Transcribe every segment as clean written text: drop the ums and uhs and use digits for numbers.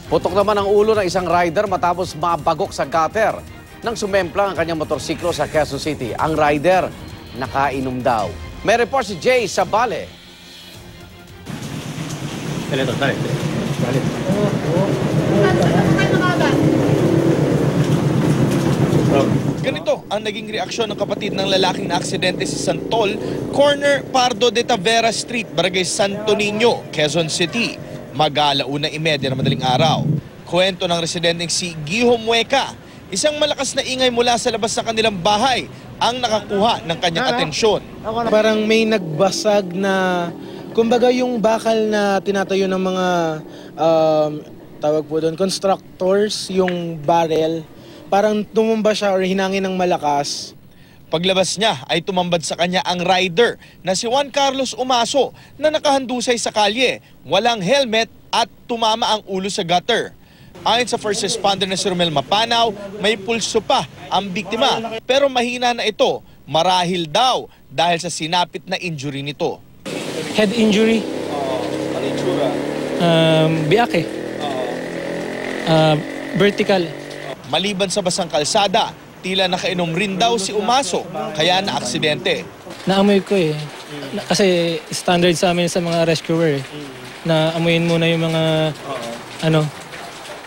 Putok naman ang ulo ng isang rider matapos mabagok sa gutter nang sumemplang ang kanyang motorsiklo sa Quezon City. Ang rider, nakainom daw. May report si Jay Sabale. Ganito ang naging reaksyon ng kapatid ng lalaking na aksidente sa Santol, corner Pardo de Tavera Street, Barangay Santo Niño, Quezon City. Mag-1:30 ng madaling araw. Kwento ng residenteng si Giho Mueca, isang malakas na ingay mula sa labas ng kanilang bahay ang nakakuha ng kanyang atensyon. Parang may nagbasag na, kumbaga yung bakal na tinatayo ng mga, tawag po doon, constructors, yung barrel, parang tumumba siya or hinangin ng malakas. Paglabas niya ay tumambad sa kanya ang rider na si Juan Carlos Umaso na nakahandusay sa kalye, walang helmet at tumama ang ulo sa gutter. Ayon sa first responder na si Romel Mapanaw, may pulso pa ang biktima pero mahina na ito, marahil daw dahil sa sinapit na injury nito. Head injury. Ano itsura? Biake. Vertical. Maliban sa basang kalsada, tila nakainom rin daw si Umaso, kaya na aksidente. Naamoy ko eh. Kasi standard sa amin sa mga rescuer eh. Na amuyin muna yung mga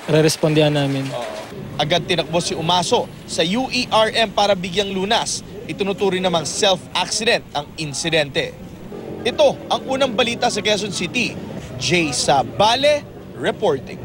re-respondihan namin. Agad tinakbo si Umaso sa UERM para bigyang lunas. Itunuturing namang self-accident ang insidente. Ito ang unang balita sa Quezon City. Jay Sabale reporting.